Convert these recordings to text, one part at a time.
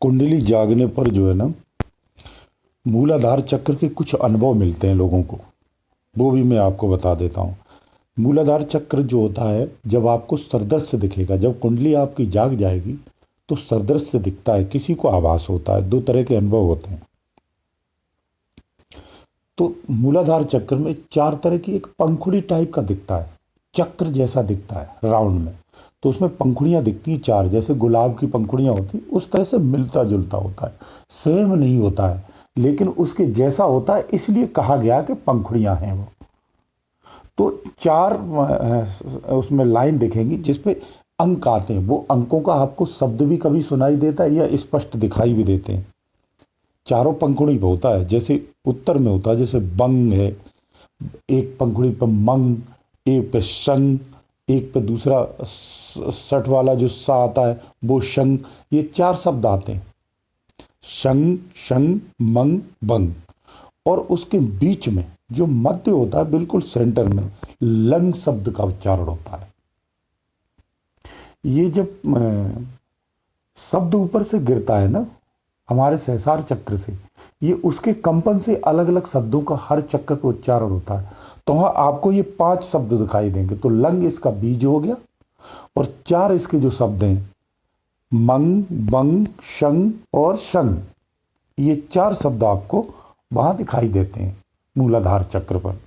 कुंडली जागने पर जो है ना, मूलाधार चक्र के कुछ अनुभव मिलते हैं लोगों को। वो भी मैं आपको बता देता हूँ। मूलाधार चक्र जो होता है, जब आपको सरदृश्य दिखेगा, जब कुंडली आपकी जाग जाएगी तो सरदृश्य दिखता है, किसी को आभास होता है। दो तरह के अनुभव होते हैं। तो मूलाधार चक्र में चार तरह की एक पंखुड़ी टाइप का दिखता है, चक्र जैसा दिखता है राउंड में। तो उसमें पंखुड़ियाँ दिखती हैं चार, जैसे गुलाब की पंखुड़ियाँ होती, उस तरह से मिलता जुलता होता है। सेम नहीं होता है, लेकिन उसके जैसा होता है, इसलिए कहा गया कि पंखुड़ियाँ हैं वो। तो चार उसमें लाइन दिखेंगी जिसपे अंक आते हैं। वो अंकों का आपको शब्द भी कभी सुनाई देता है या स्पष्ट दिखाई भी देते हैं। चारों पंखुड़ी पे होता है। जैसे उत्तर में होता है, जैसे बंग है, एक पंखुड़ी पे मंग, एक पे शंग, एक पे दूसरा सठ वाला जो सा आता है वो शंग। ये चार शब्द आते हैं, शंग शंग मंग बंग। और उसके बीच में जो मध्य होता है, बिल्कुल सेंटर में लंग शब्द का उच्चारण होता है। ये जब शब्द ऊपर से गिरता है ना हमारे सहस्रार चक्र से, ये उसके कंपन से अलग अलग शब्दों का हर चक्र पर उच्चारण होता है। तो हाँ, आपको ये पांच शब्द दिखाई देंगे। तो लंग इसका बीज हो गया, और चार इसके जो शब्द हैं, मंग बंग शंग और शंग, ये चार शब्द आपको वहां दिखाई देते हैं मूलाधार चक्र पर।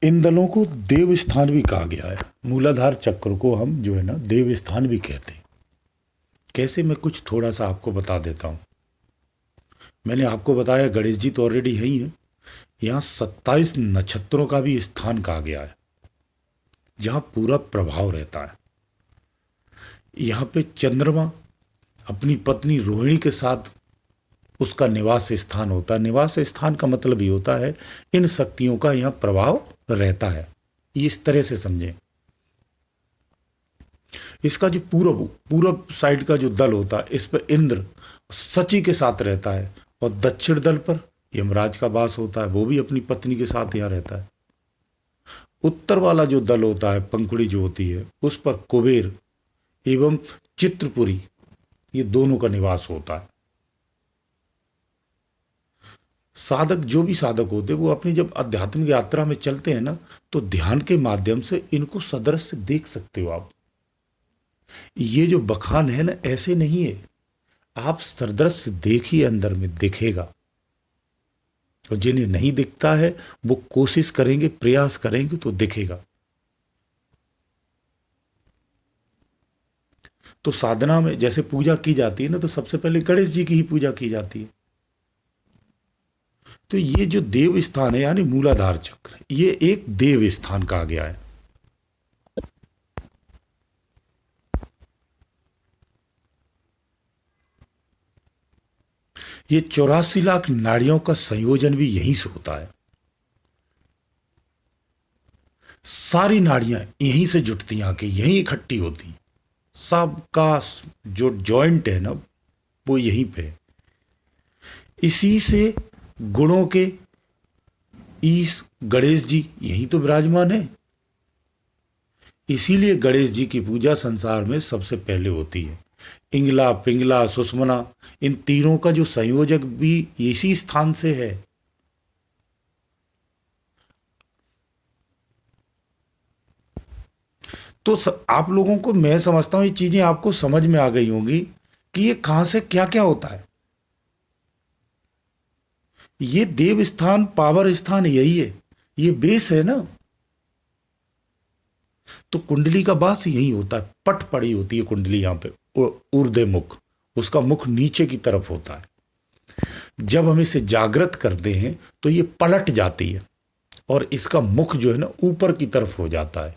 इन दलों को देव स्थान भी कहा गया है। मूलाधार चक्र को हम जो है ना देव स्थान भी कहते हैं। कैसे, मैं कुछ थोड़ा सा आपको बता देता हूं। मैंने आपको बताया गणेश जी तो ऑलरेडी है ही है। यहाँ 27 नक्षत्रों का भी स्थान कहा गया है, जहां पूरा प्रभाव रहता है। यहाँ पे चंद्रमा अपनी पत्नी रोहिणी के साथ उसका निवास स्थान होता है। निवास स्थान का मतलब ये होता है इन शक्तियों का यहाँ प्रभाव रहता है। इस तरह से समझें। इसका जो पूरब साइड का जो दल होता है, इस पर इंद्र सची के साथ रहता है, और दक्षिण दल पर यमराज का वास होता है, वो भी अपनी पत्नी के साथ यहाँ रहता है। उत्तर वाला जो दल होता है, पंखुड़ी जो होती है, उस पर कुबेर एवं चित्रपुरी, ये दोनों का निवास होता है। साधक, जो भी साधक होते हैं, वो अपनी जब आध्यात्मिक यात्रा में चलते हैं ना, तो ध्यान के माध्यम से इनको सदृश देख सकते हो आप। ये जो बखान है ना, ऐसे नहीं है, आप सदृश देखिए, अंदर में दिखेगा। और जिन्हें नहीं दिखता है वो कोशिश करेंगे, प्रयास करेंगे तो दिखेगा। तो साधना में जैसे पूजा की जाती है ना, तो सबसे पहले गणेश जी की ही पूजा की जाती है। तो ये जो देव स्थान है, यानी मूलाधार चक्र, ये एक देव स्थान कहा गया है। ये 84 लाख नाड़ियों का संयोजन भी यहीं से होता है। सारी नाड़ियां यहीं से जुटती, आके यहीं इकट्ठी होती। सबका जो जॉइंट है ना, वो यहीं पे है। इसी से गुणों के ईश गणेश जी यहीं तो विराजमान है। इसीलिए गणेश जी की पूजा संसार में सबसे पहले होती है। इंगला पिंगला सुषमना, इन तीनों का जो संयोजक भी इसी स्थान से है। तो आप लोगों को, मैं समझता हूं ये चीजें आपको समझ में आ गई होंगी कि ये कहां से क्या क्या होता है। ये देव स्थान, पावर स्थान यही है, ये बेस है ना। तो कुंडली का वास यही होता है। पट पड़ी होती है कुंडली यहां पे, ऊर्ध्व मुख, उसका मुख नीचे की तरफ होता है। जब हम इसे जागृत करते हैं तो ये पलट जाती है, और इसका मुख जो है ना ऊपर की तरफ हो जाता है।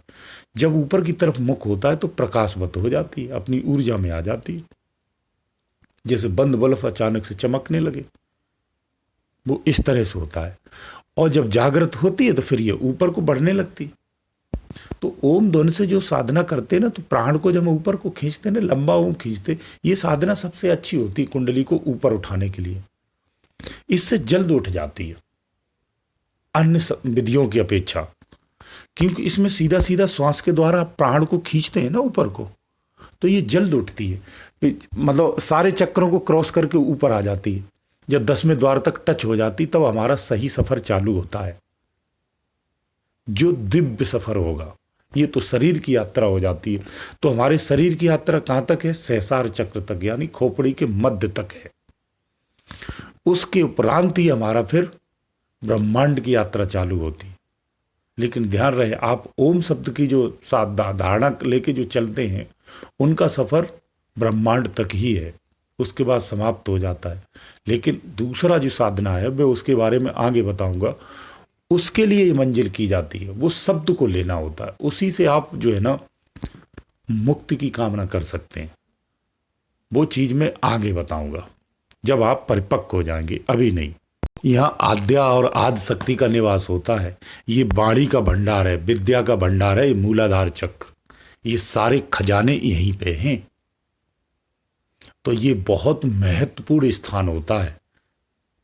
जब ऊपर की तरफ मुख होता है तो प्रकाशवत हो जाती है, अपनी ऊर्जा में आ जाती है। जैसे बंद बल्ब अचानक से चमकने लगे, वो इस तरह से होता है। और जब जागृत होती है तो फिर ये ऊपर को बढ़ने लगती है। तो ओम ध्वनि से जो साधना करते हैं ना, तो प्राण को जब हम ऊपर को खींचते हैं ना, लंबा ओम खींचते, ये साधना सबसे अच्छी होती है कुंडली को ऊपर उठाने के लिए। इससे जल्द उठ जाती है अन्य विधियों की अपेक्षा। क्योंकि इसमें सीधा सीधा श्वास के द्वारा आप प्राण को खींचते हैं ना ऊपर को, तो ये जल्द उठती है, मतलब सारे चक्रों को क्रॉस करके ऊपर आ जाती है। जब 10वें द्वार तक टच हो जाती तब हमारा सही सफर चालू होता है, जो दिव्य सफर होगा। ये तो शरीर की यात्रा हो जाती है। तो हमारे शरीर की यात्रा कहाँ तक है? सहस्रार चक्र तक, यानी खोपड़ी के मध्य तक है। उसके उपरांत ही हमारा फिर ब्रह्मांड की यात्रा चालू होती है। लेकिन ध्यान रहे, आप ओम शब्द की जो धारणा लेके जो चलते हैं, उनका सफर ब्रह्मांड तक ही है, उसके बाद समाप्त हो जाता है। लेकिन दूसरा जो साधना है, मैं उसके बारे में आगे बताऊंगा। उसके लिए ये मंजिल की जाती है, वो शब्द को लेना होता है, उसी से आप जो है ना मुक्ति की कामना कर सकते हैं। वो चीज मैं आगे बताऊंगा जब आप परिपक्व हो जाएंगे, अभी नहीं। यहाँ आद्या और आदि शक्ति का निवास होता है। ये वाणी का भंडार है, विद्या का भंडार है, ये मूलाधार चक्र, ये सारे खजाने यहीं पे हैं। तो ये बहुत महत्वपूर्ण स्थान होता है,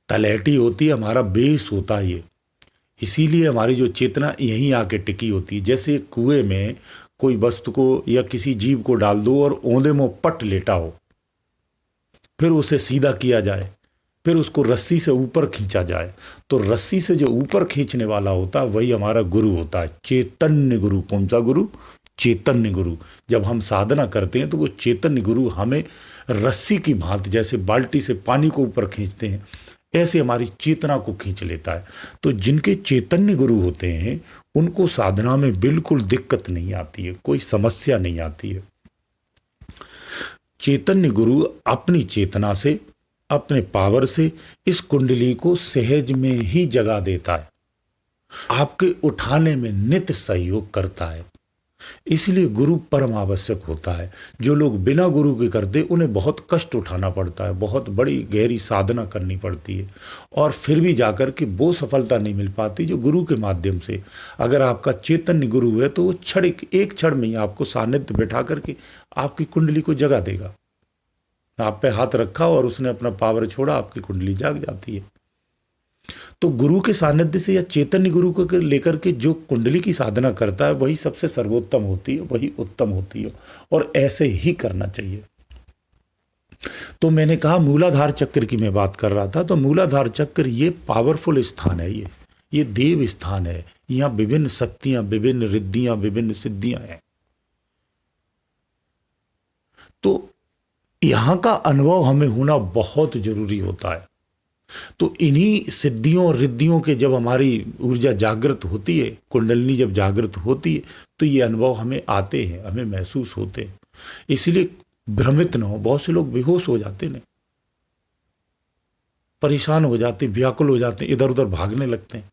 तलहटी होती है, हमारा बेस होता है ये। इसीलिए हमारी जो चेतना यहीं आके टिकी होती है। जैसे कुएं में कोई वस्तु को या किसी जीव को डाल दो और औंधे मुंह पट लेटा हो, फिर उसे सीधा किया जाए, फिर उसको रस्सी से ऊपर खींचा जाए, तो रस्सी से जो ऊपर खींचने वाला होता है वही हमारा गुरु होता है, चैतन्य गुरु। कौन सा गुरु? चैतन्य गुरु। जब हम साधना करते हैं तो वो चैतन्य गुरु हमें रस्सी की भांति, जैसे बाल्टी से पानी को ऊपर खींचते हैं, ऐसे हमारी चेतना को खींच लेता है। तो जिनके चैतन्य गुरु होते हैं उनको साधना में बिल्कुल दिक्कत नहीं आती है, कोई समस्या नहीं आती है। चैतन्य गुरु अपनी चेतना से, अपने पावर से इस कुंडली को सहज में ही जगा देता है, आपके उठाने में नित्य सहयोग करता है। इसलिए गुरु परम आवश्यक होता है। जो लोग बिना गुरु के करते उन्हें बहुत कष्ट उठाना पड़ता है, बहुत बड़ी गहरी साधना करनी पड़ती है, और फिर भी जाकर के वो सफलता नहीं मिल पाती जो गुरु के माध्यम से। अगर आपका चैतन्य गुरु है तो वो एक क्षण में ही आपको सानिध्य बैठा करके आपकी कुंडली को जगा देगा। आप पे हाथ रखा और उसने अपना पावर छोड़ा, आपकी कुंडली जाग जाती है। तो गुरु के सानिध्य से या चैतन्य गुरु को लेकर के जो कुंडली की साधना करता है वही सबसे सर्वोत्तम होती है, वही उत्तम होती है, और ऐसे ही करना चाहिए। तो मैंने कहा मूलाधार चक्र की मैं बात कर रहा था। तो मूलाधार चक्र ये पावरफुल स्थान है, ये देव स्थान है। यहाँ विभिन्न शक्तियां, विभिन्न रिद्धियां, विभिन्न सिद्धियां हैं। तो यहां का अनुभव हमें होना बहुत जरूरी होता है। तो इन्हीं सिद्धियों और रिद्धियों के जब हमारी ऊर्जा जागृत होती है, कुंडलिनी जब जागृत होती है, तो ये अनुभव हमें आते हैं, हमें महसूस होते हैं। इसलिए भ्रमित न हो। बहुत से लोग बेहोश हो जाते हैं, परेशान हो जाते, व्याकुल हो जाते, इधर उधर भागने लगते हैं,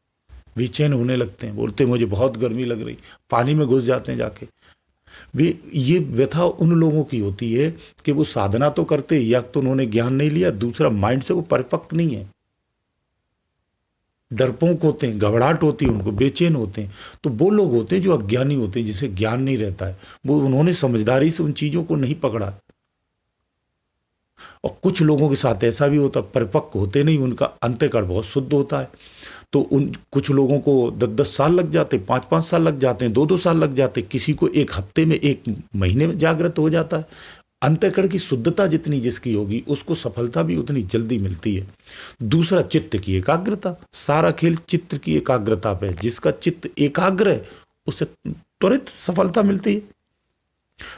बेचैन होने लगते हैं, बोलते मुझे बहुत गर्मी लग रही, पानी में घुस जाते हैं जाके। ये व्यथा उन लोगों की होती है कि वो साधना तो करते, या तो उन्होंने ज्ञान नहीं लिया, दूसरा माइंड से वो परिपक्व नहीं है, डरपोक होते हैं, घबराहट होती है उनको, बेचैन होते हैं। तो वो लोग होते हैं जो अज्ञानी होते हैं, जिसे ज्ञान नहीं रहता है, वो उन्होंने समझदारी से उन चीजों को नहीं पकड़ा। और कुछ लोगों के साथ ऐसा भी होता, परिपक्व होते नहीं, उनका अंतःकरण बहुत शुद्ध होता है। तो उन कुछ लोगों को 10-10 साल लग जाते, 5-5 साल लग जाते हैं, 2-2 साल लग जाते, किसी को 1 हफ्ते में, 1 महीने में जागृत हो जाता है। अंतःकरण की शुद्धता जितनी जिसकी होगी उसको सफलता भी उतनी जल्दी मिलती है। दूसरा, चित्त की एकाग्रता। सारा खेल चित्त की एकाग्रता पे है। जिसका चित्त एकाग्र है उसे त्वरित सफलता मिलती है।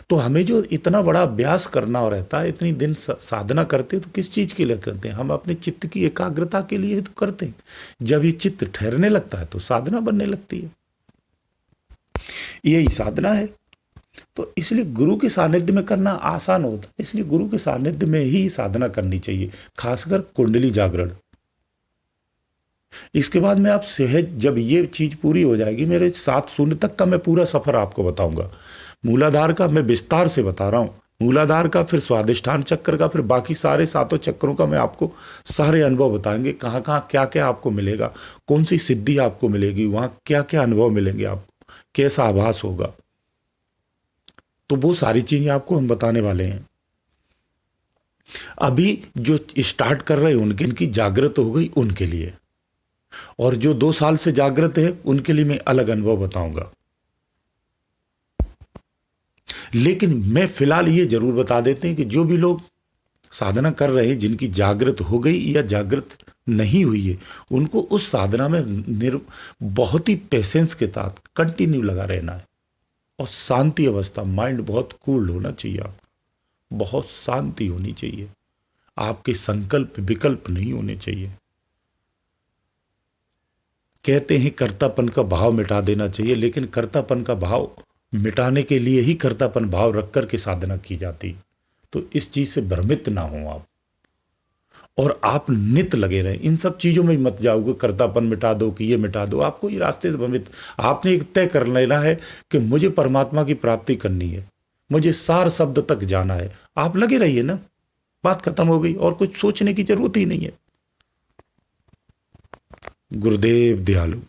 तो हमें जो इतना बड़ा अभ्यास करना रहता है, इतनी दिन साधना करते हैं, तो किस चीज के लिए करते हैं? हम अपने चित्त की एकाग्रता के लिए तो करते हैं। जब ये चित्त ठहरने लगता है तो साधना बनने लगती है। यही साधना है। तो इसलिए गुरु के सानिध्य में करना आसान होता है, इसलिए गुरु के सानिध्य में ही साधना करनी चाहिए, खासकर कुंडली जागरण। इसके बाद में आप सहज, जब ये चीज पूरी हो जाएगी, मेरे 7 शून्य तक का मैं पूरा सफर आपको बताऊंगा। मूलाधार का मैं विस्तार से बता रहा हूं, मूलाधार का, फिर स्वादिष्ठान चक्र का, फिर बाकी सारे 7 चक्रों का मैं आपको सारे अनुभव बताएंगे। कहाँ कहाँ क्या क्या आपको मिलेगा, कौन सी सिद्धि आपको मिलेगी, वहां क्या क्या अनुभव मिलेंगे आपको, कैसा आभास होगा। तो वो सारी चीजें आपको हम बताने वाले हैं। अभी जो स्टार्ट कर रहे हैं उनके, इनकी जागृत हो गई उनके लिए, और जो 2 साल से जागृत है उनके लिए मैं अलग अनुभव बताऊंगा। लेकिन मैं फिलहाल ये जरूर बता देते हैं कि जो भी लोग साधना कर रहे हैं, जिनकी जागृत हो गई या जागृत नहीं हुई है, उनको उस साधना में बहुत ही पेशेंस के साथ कंटिन्यू लगा रहना है। और शांति अवस्था, माइंड बहुत कूल होना चाहिए आपका, बहुत शांति होनी चाहिए, आपके संकल्प विकल्प नहीं होने चाहिए। कहते हैं कर्तापन का भाव मिटा देना चाहिए, लेकिन कर्तापन का भाव मिटाने के लिए ही कर्तापन भाव रख कर के साधना की जाती। तो इस चीज से भ्रमित ना हो आप, और आप नित लगे रहें, इन सब चीजों में मत जाओगे कर्तापन मिटा दो कि ये मिटा दो, आपको ये रास्ते से भ्रमित। आपने एक तय कर लेना है कि मुझे परमात्मा की प्राप्ति करनी है, मुझे सार शब्द तक जाना है, आप लगे रहिए ना, बात खत्म हो गई, और कुछ सोचने की जरूरत ही नहीं है। गुरुदेव दयालु।